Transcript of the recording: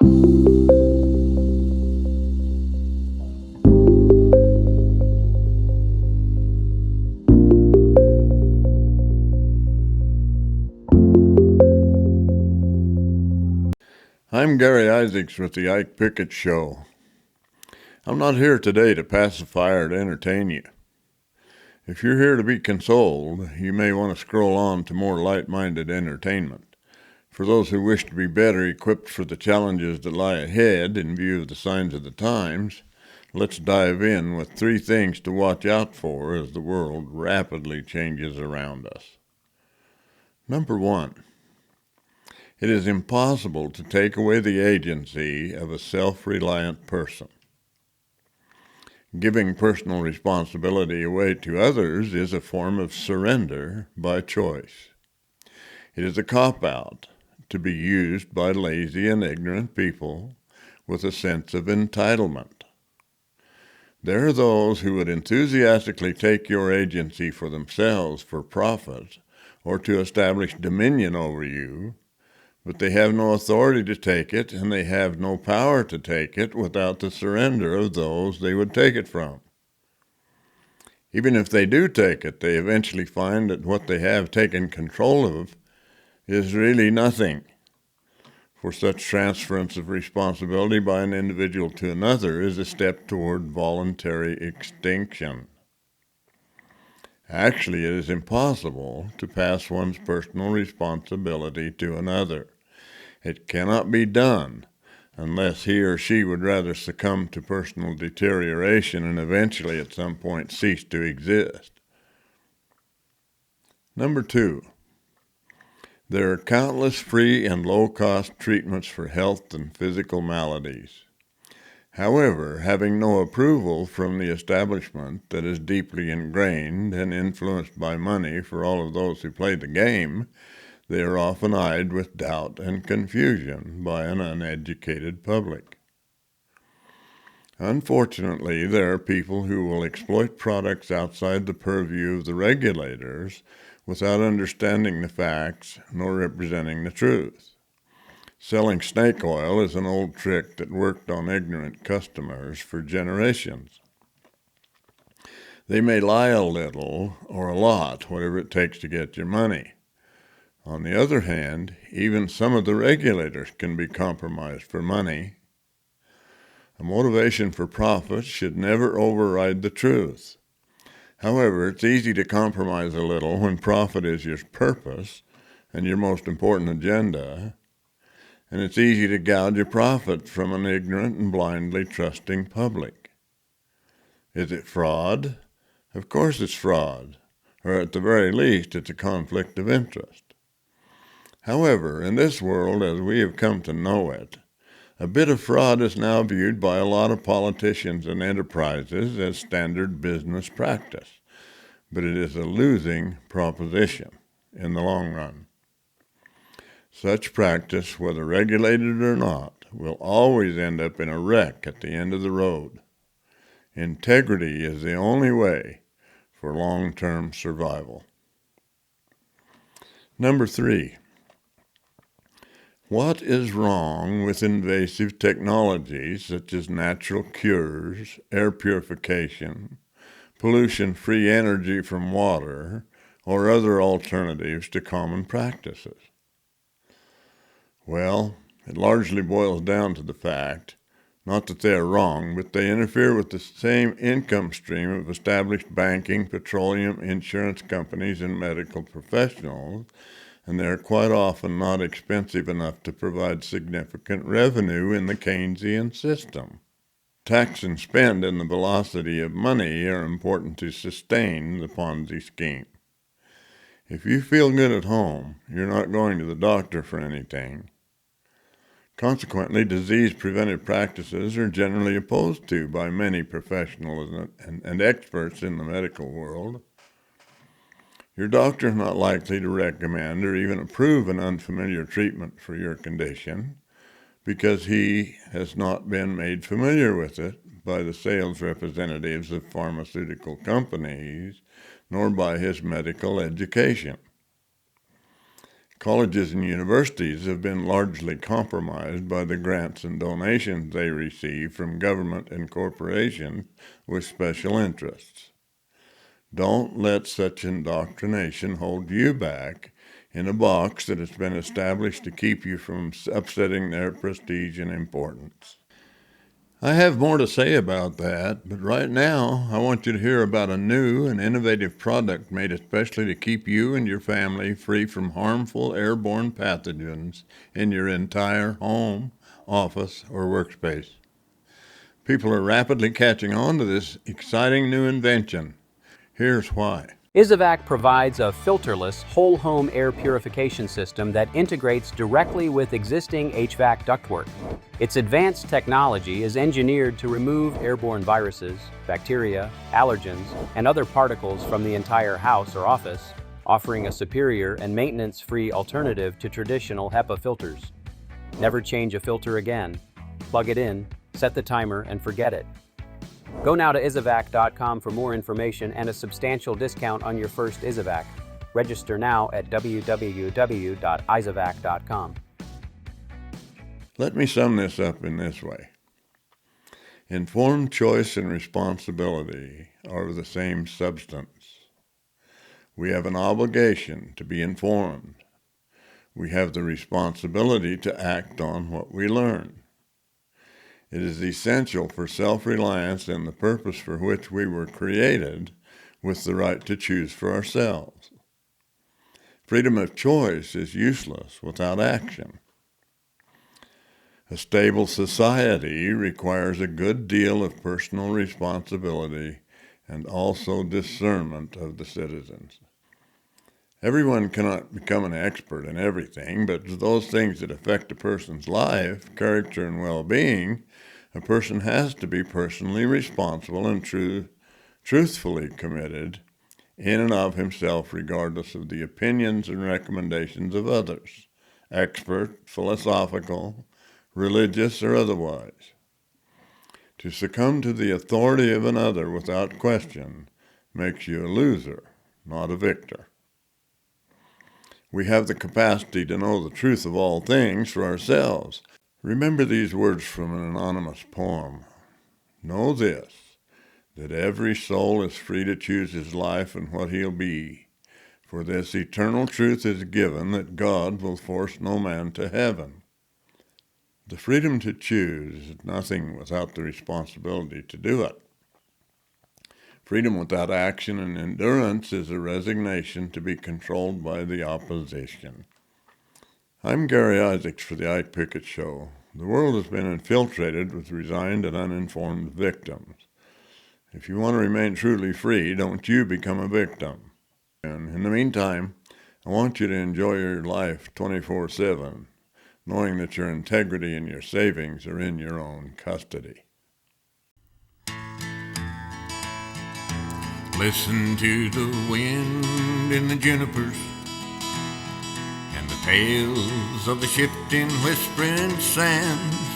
I'm Gary Isaacs with the Ike Pickett Show. I'm not here today to pacify or to entertain you. If you're here to be consoled, you may want to scroll on to more light-minded entertainment. For those who wish to be better equipped for the challenges that lie ahead in view of the signs of the times, let's dive in with 3 things to watch out for as the world rapidly changes around us. Number 1. It is impossible to take away the agency of a self-reliant person. Giving personal responsibility away to others is a form of surrender by choice. It is a cop-out to be used by lazy and ignorant people with a sense of entitlement. There are those who would enthusiastically take your agency for themselves for profit or to establish dominion over you, but they have no authority to take it, and they have no power to take it without the surrender of those they would take it from. Even if they do take it, they eventually find that what they have taken control of is really nothing. For such transference of responsibility by an individual to another is a step toward voluntary extinction. Actually, it is impossible to pass one's personal responsibility to another. It cannot be done unless he or she would rather succumb to personal deterioration and eventually at some point cease to exist. Number 2. There are countless free and low-cost treatments for health and physical maladies. However, having no approval from the establishment that is deeply ingrained and influenced by money for all of those who play the game, they are often eyed with doubt and confusion by an uneducated public. Unfortunately, there are people who will exploit products outside the purview of the regulators without understanding the facts nor representing the truth. Selling snake oil is an old trick that worked on ignorant customers for generations. They may lie a little or a lot, whatever it takes to get your money. On the other hand, even some of the regulators can be compromised for money. A motivation for profit should never override the truth. However, it's easy to compromise a little when profit is your purpose and your most important agenda, and it's easy to gouge a profit from an ignorant and blindly trusting public. Is it fraud? Of course it's fraud, or at the very least it's a conflict of interest. However, in this world as we have come to know it, a bit of fraud is now viewed by a lot of politicians and enterprises as standard business practice, but it is a losing proposition in the long run. Such practice, whether regulated or not, will always end up in a wreck at the end of the road. Integrity is the only way for long-term survival. Number 3. What is wrong with invasive technologies such as natural cures, air purification, pollution-free energy from water, or other alternatives to common practices? Well, it largely boils down to the fact, not that they are wrong, but they interfere with the same income stream of established banking, petroleum, insurance companies, and medical professionals, and they are quite often not expensive enough to provide significant revenue in the Keynesian system. Tax and spend and the velocity of money are important to sustain the Ponzi scheme. If you feel good at home, you're not going to the doctor for anything. Consequently, disease-preventive practices are generally opposed to by many professionals and experts in the medical world. Your doctor is not likely to recommend or even approve an unfamiliar treatment for your condition because he has not been made familiar with it by the sales representatives of pharmaceutical companies, nor by his medical education. Colleges and universities have been largely compromised by the grants and donations they receive from government and corporations with special interests. Don't let such indoctrination hold you back in a box that has been established to keep you from upsetting their prestige and importance. I have more to say about that, but right now I want you to hear about a new and innovative product made especially to keep you and your family free from harmful airborne pathogens in your entire home, office, or workspace. People are rapidly catching on to this exciting new invention. Here's why. Isovac provides a filterless, whole-home air purification system that integrates directly with existing HVAC ductwork. Its advanced technology is engineered to remove airborne viruses, bacteria, allergens, and other particles from the entire house or office, offering a superior and maintenance-free alternative to traditional HEPA filters. Never change a filter again. Plug it in, set the timer, and forget it. Go now to isovac.com for more information and a substantial discount on your first Isovac. Register now at www.isovac.com. Let me sum this up in this way. Informed choice and responsibility are the same substance. We have an obligation to be informed. We have the responsibility to act on what we learn. It is essential for self-reliance and the purpose for which we were created, with the right to choose for ourselves. Freedom of choice is useless without action. A stable society requires a good deal of personal responsibility and also discernment of the citizens. Everyone cannot become an expert in everything, but those things that affect a person's life, character, and well-being, a person has to be personally responsible and truthfully committed in and of himself, regardless of the opinions and recommendations of others, expert, philosophical, religious, or otherwise. To succumb to the authority of another without question makes you a loser, not a victor. We have the capacity to know the truth of all things for ourselves. Remember these words from an anonymous poem. Know this, that every soul is free to choose his life and what he'll be. For this eternal truth is given, that God will force no man to heaven. The freedom to choose is nothing without the responsibility to do it. Freedom without action and endurance is a resignation to be controlled by the opposition. I'm Gary Isaacs for the Ike Pickett Show. The world has been infiltrated with resigned and uninformed victims. If you want to remain truly free, don't you become a victim. And in the meantime, I want you to enjoy your life 24/7, knowing that your integrity and your savings are in your own custody. Listen to the wind in the junipers and the tales of the shifting, whispering sands.